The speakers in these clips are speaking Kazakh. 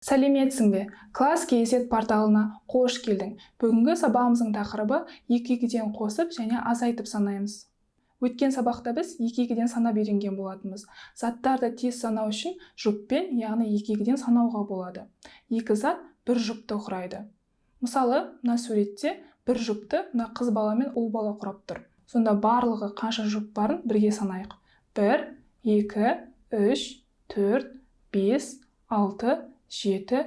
Сәлеметсің бе? Класс KZ порталына қош келдің. Бүгінгі сабағымыздың тақырыбы 2-2-ден қосып және азайтып санаймыз. Өткен сабақта біз 2-2-ден санап үйренген болатынбыз. Заттарды тез санау үшін жұппен, яғни 2-2-ден санауға болады. Екі зат бір жұпты құрайды. Мысалы, мына суретте бір жұпты мына қыз бала мен ұл бала құрап тұр. Сонда барлығы қанша жұп барын бірге санайық. 1, 2, 3, 4, 5, 6, 7,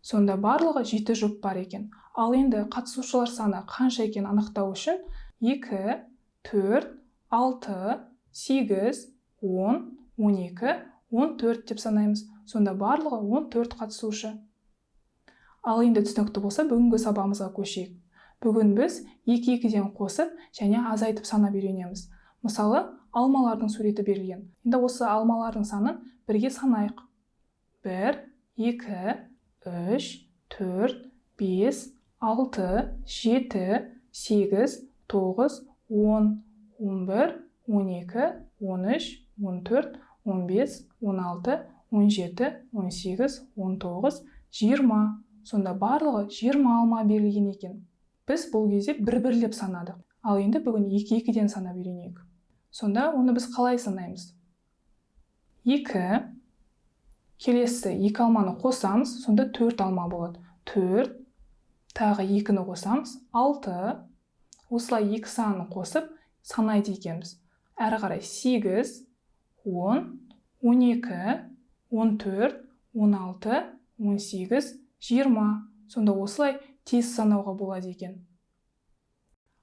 сонда барлығы 7 жұп бар екен. Ал енді қатысушылар саны қанша екен анықтау үшін 2, 4, 6, 8, 10, 12, 14 деп санаймыз. Сонда барлығы 14 қатысушы. Ал енді түсінікті болса, бүгінгі сабағымызға көшейік. Бүгін біз 2-2-ден қосып және азайтып санап үйренеміз. Мысалы, алмалардың суреті берілген. Енді осы алмалардың санын бірге санайық. 1, 2, 3, 4, 5, 6, 7, 8, 9, 10, 11, 12, 13, 14, 15, 16, 17, 18, 19, 20. Сонда барлығы 20 алма берілген екен. Біз бұл кезде бір-бірлеп санадық. Ал енді бүгін 2-2-ден санап үйренейік. Сонда оны біз қалай санаймыз? 2, келесі 2 алманы қосамыз, сонда 4 алма болады. 4, тағы 2-ні қосамыз, 6, осылай 2 санын қосып санайды екенбіз. Әрі қарай 8, 10, 12, 14, 16, 18, 20. Сонда осылай тез санауға болады екен.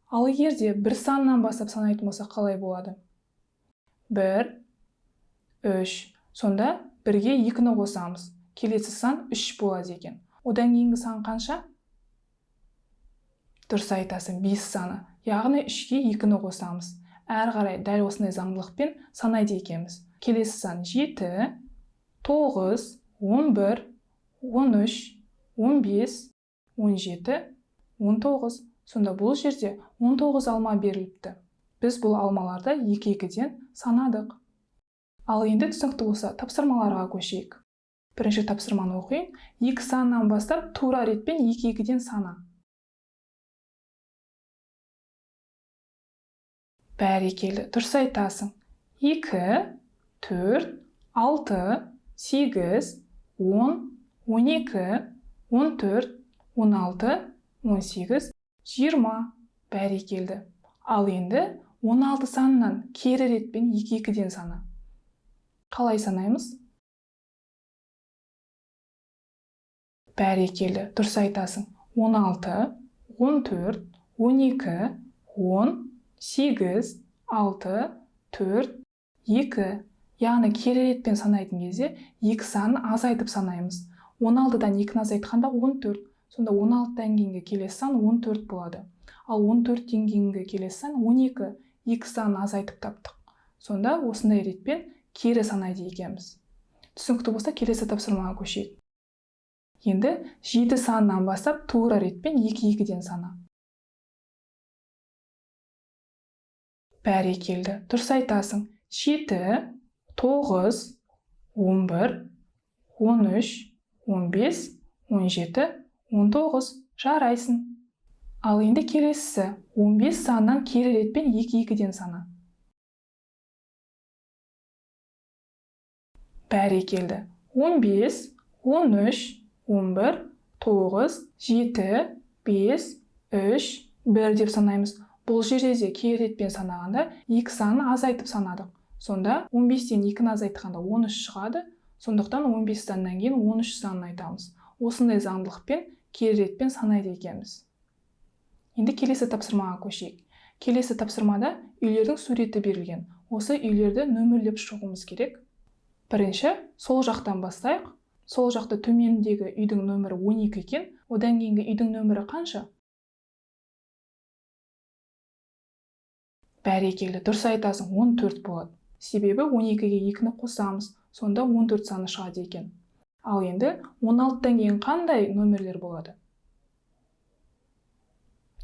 Ал егерде бір саннан бастап санайтын болса қалай болады? 1, 3, сонда бірге 2-ні қосамыз. Келесі сан 3 болады екен. Одан кейінгі сан қанша? Дұрыс айтасың, 5 саны. Яғни 3-ке 2-ні қосамыз. Әрі қарай дәл осындай заңдылықпен санайды екенбіз. Келесі сан 7, 9, 11, 13, 15, 17, 19. Сонда бұл жерде 19 алма беріліпті. Біз бұл алмаларды 2-2-ден санадық. Ал енді түсінікті болса, тапсырмаларға көшейік. Бірінші тапсырманы оқиын. 2 саннан бастап тура ретпен 2-2-ден сана. Бәрекелді, дұрыс айтасың. 2, 4, 6, 8, 10, 12, 14, 16, 18, 20. Бәрекелді. Ал енді 16 санынан кері ретпен 2-2-ден сана. Қалай санаймыз? Бәрекелді, дұрыс айтасың. 16, 14, 12, 10, 8, 6, 4, 2. Яғни кері ретпен санайтын кезде 2 санын азайтып санаймыз. 16-дан 2-ні азайтқанда 14. Сонда 16-дан кейінгі келесі сан 14 болады. Ал 14-тен кейінгі келесі сан 12. 2 санын азайтып таптық. Сонда осындай ретпен кері санайды екенбіз. Түсінікті болса, келесі тапсырмаға көшейік. Енді 7 санынан бастап тура ретпен 2-2-ден сана. Бәрекелді, дұрыс айтасың. 7, 9, 11, 13, 15, 17, 19. Жарайсың. Ал енді келесісі 15 санынан кері ретпен 2-2-ден сана. Бәрекелді. 15, 13, 11, 9, 7, 5, 3, 1 деп санаймыз. Бұл жерде кері ретпен санағанда 2 санын азайтып санадық. Сонда 15-тен 2-ні азайтқанда 13 шығады. Сондықтан 15 саннан кейін 13 санын айтамыз. Осындай заңдылықпен кері ретпен санайды екенбіз. Енді келесі тапсырмаға көшейік. Келесі тапсырмада үйлердің суреті берілген. Осы үйлерді нөмірлеп шығуымыз керек. Бірінші, сол жақтан бастайық. Сол жақта төмендегі үйдің нөмірі 12 екен. Одан кейінгі үйдің нөмірі қанша? Бәрекелді, дұрыс айтасың, 14 болады. Себебі 12-ге 2-ні қосамыз, сонда 14 саны шығады екен. Ал енді 16-дан кейін қандай нөмірлер болады?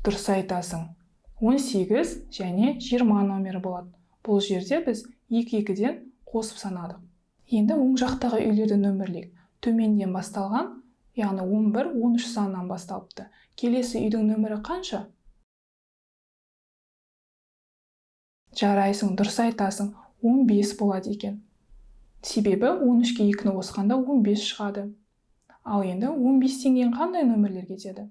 Дұрыс айтасың, 18 және 20 нөмірі болады. Бұл жерде біз 2-2-ден қосып санадық. Енді оң жақтағы үйлерді нөмірлейік. Төменден басталған яғни 11, 13 санынан басталыпты. Келесі үйдің нөмірі қанша? Жарайсың, дұрыс айтасың, 15 болады екен. Себебі 13-ке 2-ні қосқанда 15 шығады. Ал енді 15-тен кейін қандай нөмірлер кетеді?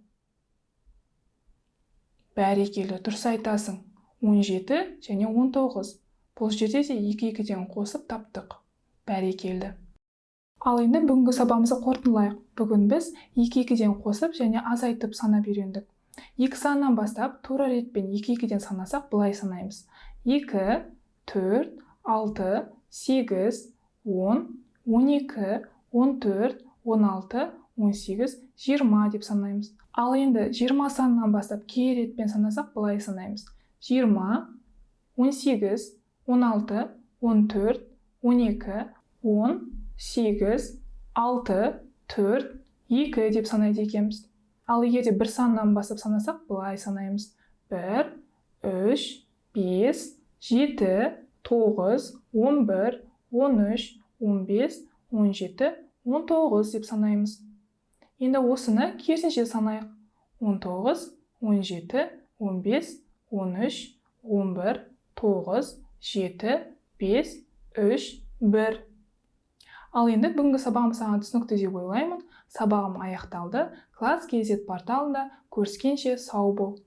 Бәрекелді, дұрыс айтасың. 17 және 19. Бұл жерде де 2-2-ден қосып таптық. Бәрекелді. Ал енді бүгінгі сабағымызды қорытындылайық. Бүгін біз 2-2-ден қосып және азайтып санап үйрендік. 2 санынан бастап тура ретпен 2-2-ден санасақ былай санаймыз. 2, 4, 6, 8, 10, 12, 14, 16, 18, 20 деп санаймыз. Ал енді 20 санынан бастап кей ретпен санасақ былай санаймыз. 20, 18, 16, 14, 12, 10, 8, 6, 4, 2 деп санайды екенбіз. Ал егерде бір саннан бастап санасақ былай санаймыз. 1, 3, 5, 7, 9, 11, 13, 15, 17, 19 деп санаймыз. Енді осыны керісінше санайық. 19, 17, 15, 13, 11, 9, 7, 5, 3, 1. Ал енді бүгінгі сабағым саған түсінікті деп ойлаймын. Сабағым аяқталды. Класс KZ порталында көріскенше сау бол.